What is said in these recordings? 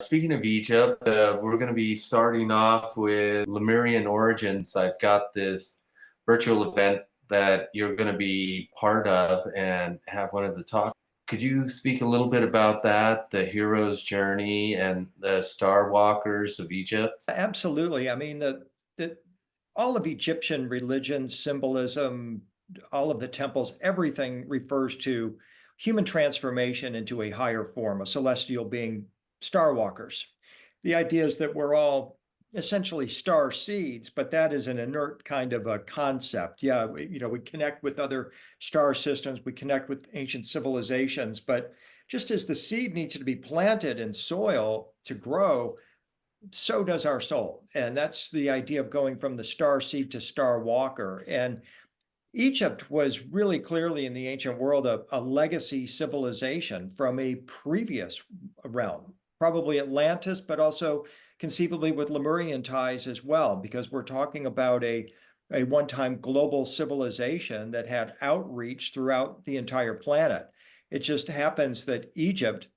Speaking of Egypt, we're going to be starting off with Lemurian origins. I've got this virtual event that you're going to be part of and have one of the talks. Could you speak a little bit about that, the hero's journey and the star walkers of Egypt? Absolutely. I mean, the all of Egyptian religion, symbolism, all of the temples, everything refers to human transformation into a higher form, a celestial being, star walkers. The idea is that we're all essentially star seeds, but that is an inert kind of a concept. Yeah, we connect with other star systems, we connect with ancient civilizations, but just as the seed needs to be planted in soil to grow, so does our soul. And that's the idea of going from the star seed to star walker. And Egypt was really clearly in the ancient world a legacy civilization from a previous realm, probably Atlantis, but also conceivably with Lemurian ties as well, because we're talking about a one-time global civilization that had outreach throughout the entire planet. It just happens that Egypt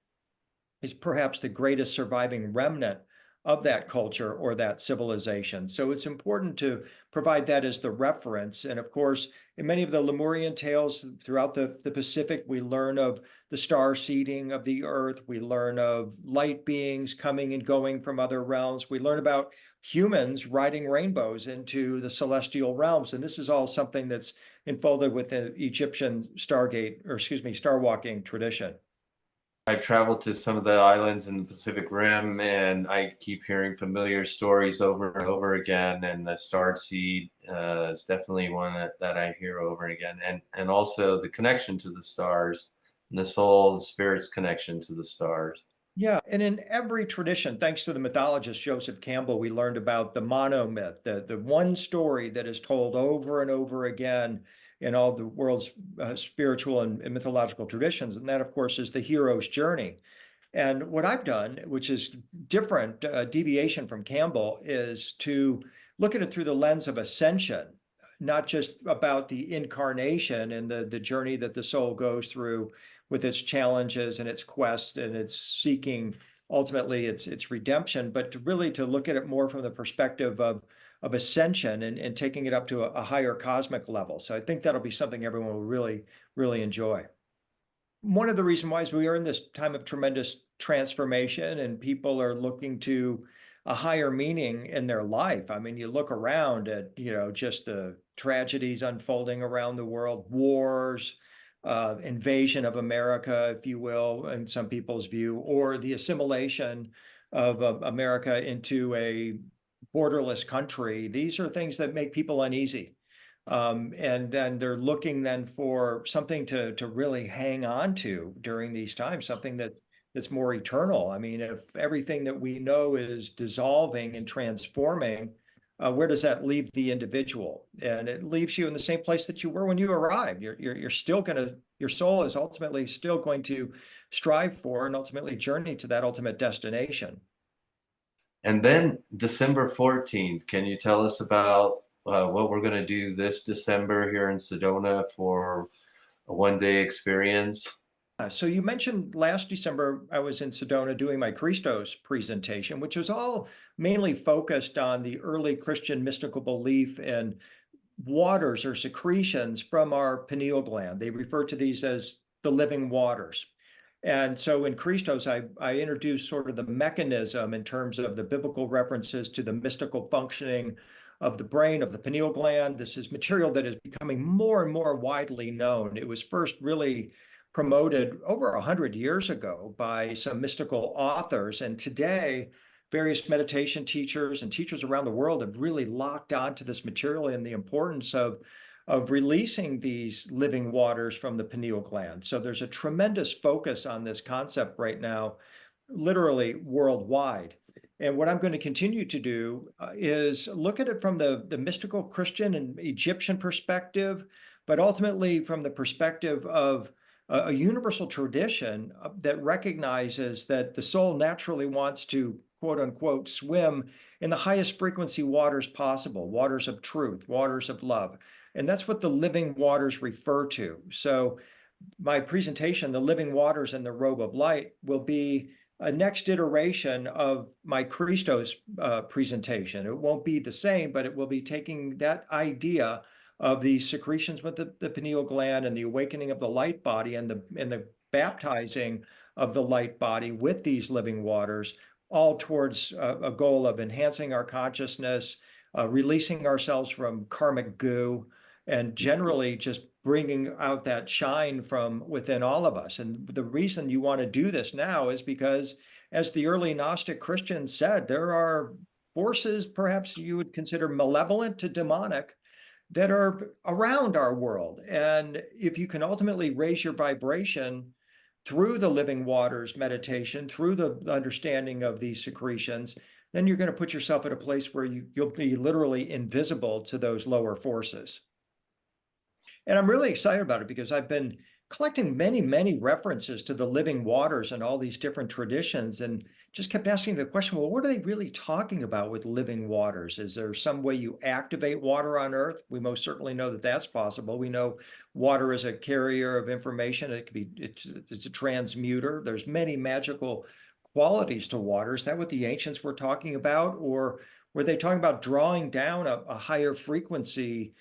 is perhaps the greatest surviving remnant of that culture or that civilization. So it's important to provide that as the reference. And of course, in many of the Lemurian tales throughout the Pacific, we learn of the star seeding of the earth. We learn of light beings coming and going from other realms. We learn about humans riding rainbows into the celestial realms. And this is all something that's enfolded with the Egyptian stargate, or excuse me, star walking tradition. I've traveled to some of the islands in the Pacific Rim, and I keep hearing familiar stories over and over again. And the star seed is definitely one that I hear over and again. And also the connection to the stars and the soul, the spirit's connection to the stars. Yeah, and in every tradition, thanks to the mythologist Joseph Campbell, we learned about the monomyth, the one story that is told over and over again in all the world's spiritual and mythological traditions. And that, of course, is the hero's journey. And what I've done, which is different, deviation from Campbell, is to look at it through the lens of ascension, not just about the incarnation and the journey that the soul goes through with its challenges and its quest and its seeking ultimately its redemption, but to really to look at it more from the perspective of ascension and taking it up to a higher cosmic level. So I think that'll be something everyone will really enjoy. One of the reasons why is we are in this time of tremendous transformation and people are looking to a higher meaning in their life. I mean, you look around at, just the tragedies unfolding around the world, wars, invasion of America, if you will, in some people's view, or the assimilation of America into a borderless country. These are things that make people uneasy. And then they're looking then for something to really hang on to during these times, something that's more eternal. I mean, if everything that we know is dissolving and transforming, where does that leave the individual? And it leaves you in the same place that you were when you arrived. You're still your soul is ultimately still going to strive for and ultimately journey to that ultimate destination. And then December 14th, can you tell us about what we're going to do this December here in Sedona for a one-day experience? So you mentioned last December, I was in Sedona doing my Christos presentation, which was all mainly focused on the early Christian mystical belief in waters or secretions from our pineal gland. They refer to these as the living waters. And so in Christos, I introduced sort of the mechanism in terms of the biblical references to the mystical functioning of the brain, of the pineal gland. This is material that is becoming more and more widely known. It was first really promoted over 100 years ago by some mystical authors. And today, various meditation teachers and teachers around the world have really locked onto this material and the importance of releasing these living waters from the pineal gland. So there's a tremendous focus on this concept right now, literally worldwide. And what I'm going to continue to do is look at it from the mystical Christian and Egyptian perspective, but ultimately from the perspective of a universal tradition that recognizes that the soul naturally wants to, quote unquote, swim in the highest frequency waters possible, waters of truth, waters of love. And that's what the living waters refer to. So my presentation, The Living Waters and the Robe of Light, will be a next iteration of my Christos presentation. It won't be the same, but it will be taking that idea of the secretions with the pineal gland and the awakening of the light body and the baptizing of the light body with these living waters, all towards a goal of enhancing our consciousness, releasing ourselves from karmic goo, and generally just bringing out that shine from within all of us. And the reason you want to do this now is because, as the early Gnostic Christians said, there are forces perhaps you would consider malevolent to demonic that are around our world. And if you can ultimately raise your vibration through the living waters meditation, through the understanding of these secretions, then you're going to put yourself at a place where you'll be literally invisible to those lower forces. And I'm really excited about it because I've been collecting many, many references to the living waters and all these different traditions, and just kept asking the question, well, what are they really talking about with living waters? Is there some way you activate water on Earth? We most certainly know that that's possible. We know water is a carrier of information. It's a transmuter. There's many magical qualities to water. Is that what the ancients were talking about? Or were they talking about drawing down a higher frequency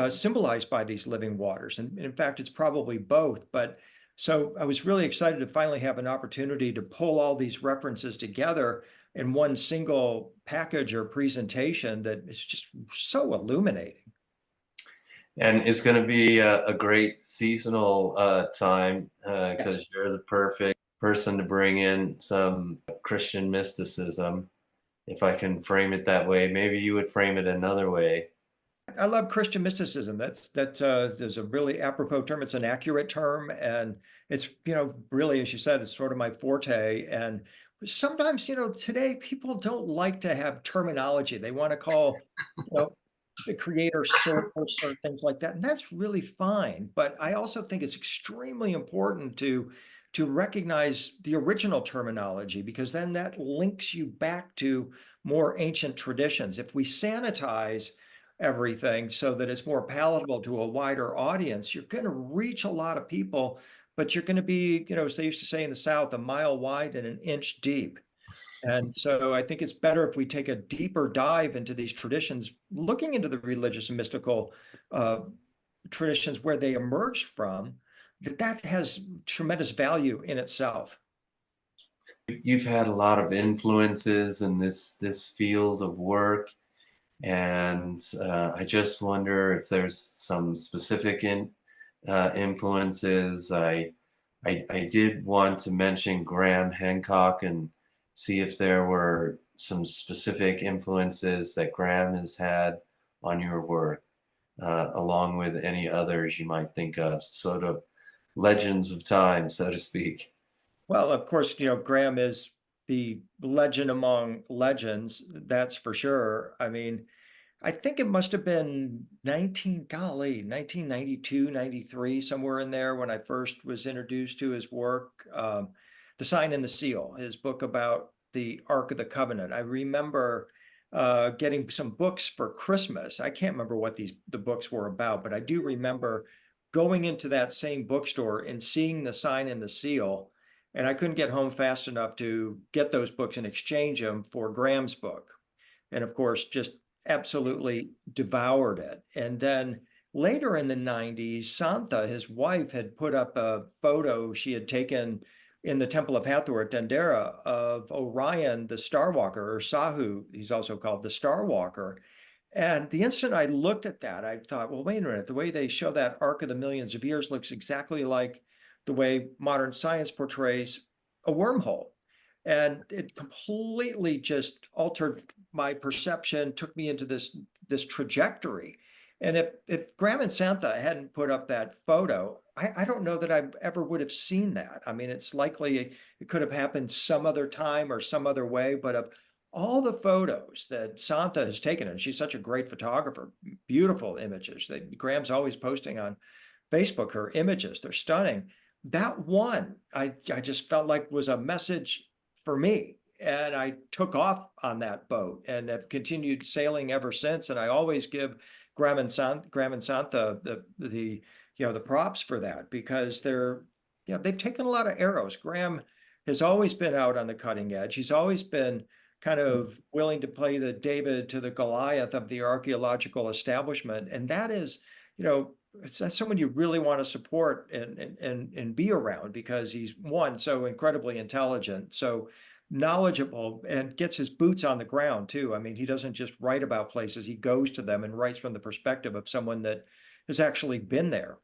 symbolized by these living waters? And in fact, it's probably both. But so I was really excited to finally have an opportunity to pull all these references together in one single package or presentation that is just so illuminating. And it's going to be a great seasonal time because you're the perfect person to bring in some Christian mysticism, if I can frame it that way. Maybe you would frame it another way. I love Christian mysticism. There's a really apropos term. It's an accurate term, and it's really, as you said, it's sort of my forte. And sometimes today people don't like to have terminology. They want to call the creator source or things like that, and that's really fine. But I also think it's extremely important to recognize the original terminology, because then that links you back to more ancient traditions. If we sanitize everything so that it's more palatable to a wider audience, you're going to reach a lot of people, but you're going to be, as they used to say in the South, a mile wide and an inch deep. And so I think it's better if we take a deeper dive into these traditions, looking into the religious and mystical uh, traditions where they emerged from, that has tremendous value in itself. You've had a lot of influences in this field of work, and I just wonder if there's some specific influences. I did want to mention Graham Hancock and see if there were some specific influences that Graham has had on your work, along with any others you might think of, sort of legends of time, so to speak. Well, of course, Graham is the legend among legends, that's for sure. I mean, I think it must have been 1992, 93, somewhere in there when I first was introduced to his work. The Sign and the Seal, his book about the Ark of the Covenant. I remember getting some books for Christmas. I can't remember what the books were about, but I do remember going into that same bookstore and seeing the Sign and the Seal. And I couldn't get home fast enough to get those books and exchange them for Graham's book. And of course, just absolutely devoured it. And then later in the 90s, Santha, his wife, had put up a photo she had taken in the Temple of Hathor at Dendera of Orion, the Starwalker, or Sahu, he's also called the Starwalker. And the instant I looked at that, I thought, well, wait a minute, the way they show that arc of the millions of years looks exactly like the way modern science portrays a wormhole. And it completely just altered my perception, took me into this trajectory. And if Graham and Santha hadn't put up that photo, I don't know that I ever would have seen that. I mean, it's likely it could have happened some other time or some other way, but of all the photos that Santha has taken, and she's such a great photographer, beautiful images that Graham's always posting on Facebook, her images, they're stunning. That one, I just felt like was a message for me. And I took off on that boat and have continued sailing ever since. And I always give Graham and Santha the props for that, because they've taken a lot of arrows. Graham has always been out on the cutting edge. He's always been kind of willing to play the David to the Goliath of the archaeological establishment. And that is, that's someone you really want to support and be around, because he's, one, so incredibly intelligent, so knowledgeable, and gets his boots on the ground too. I mean, he doesn't just write about places, he goes to them and writes from the perspective of someone that has actually been there.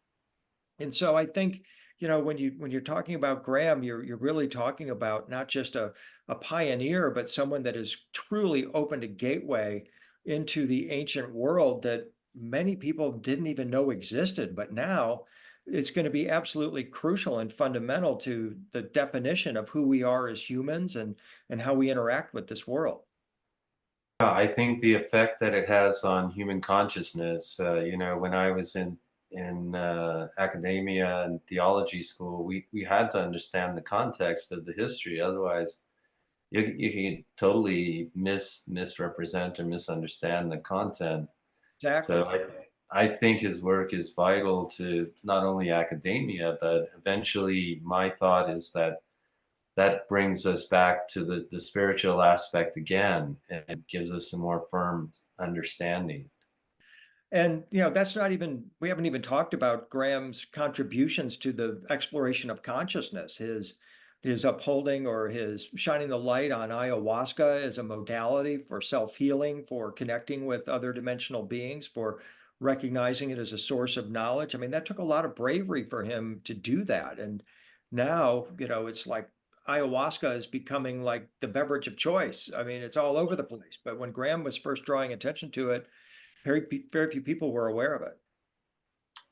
And so I think, when you're talking about Graham, you're really talking about not just a pioneer, but someone that has truly opened a gateway into the ancient world that many people didn't even know existed. But now it's going to be absolutely crucial and fundamental to the definition of who we are as humans and how we interact with this world. I think the effect that it has on human consciousness, when I was in academia and theology school, we had to understand the context of the history. Otherwise, you can totally misrepresent or misunderstand the content. Exactly. So I think his work is vital to not only academia, but eventually my thought is that that brings us back to the spiritual aspect again and gives us a more firm understanding. And that's not even, we haven't even talked about Graham's contributions to the exploration of consciousness, his upholding or his shining the light on ayahuasca as a modality for self-healing, for connecting with other dimensional beings, for recognizing it as a source of knowledge. I mean, that took a lot of bravery for him to do that. And now, it's like ayahuasca is becoming like the beverage of choice. I mean, it's all over the place. But when Graham was first drawing attention to it, very few people were aware of it.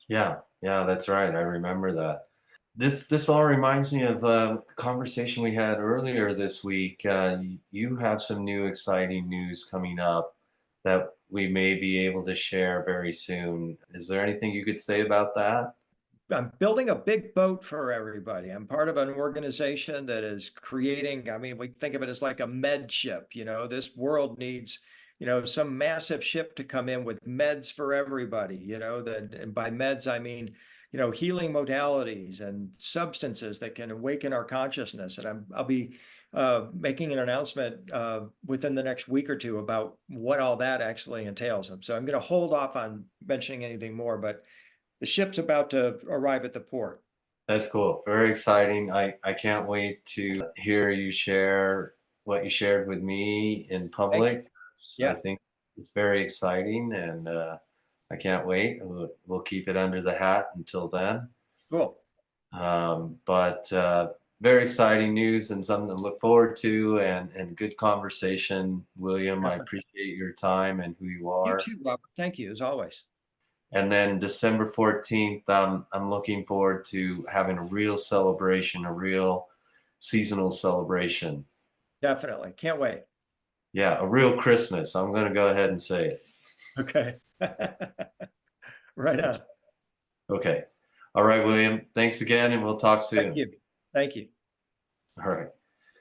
Yeah, yeah, that's right. I remember that. This all reminds me of a conversation we had earlier this week. You have some new exciting news coming up that we may be able to share very soon. Is there anything you could say about that? I'm building a big boat for everybody. I'm part of an organization that is creating, I mean, we think of it as like a med ship. This world needs, some massive ship to come in with meds for everybody, that, and by meds, I mean, healing modalities and substances that can awaken our consciousness. And I'll be making an announcement within the next week or two about what all that actually entails. So I'm going to hold off on mentioning anything more, but the ship's about to arrive at the port. That's cool. Very exciting. I can't wait to hear you share what you shared with me in Thank you. public. I Yeah, think it's very exciting, and I can't wait. We'll keep it under the hat until then. cool. But very exciting news and something to look forward to, and good conversation, William. I Definitely. appreciate your time and who you You are. too, Robert. Thank you, as always. And then December 14th, I'm looking forward to having a real celebration, a real seasonal celebration. Definitely. Can't wait. Yeah, a real Christmas. I'm going to go ahead and say it. Okay. Right on. Okay. All right, William. Thanks again, and we'll talk Thank soon. you. Thank you. All right.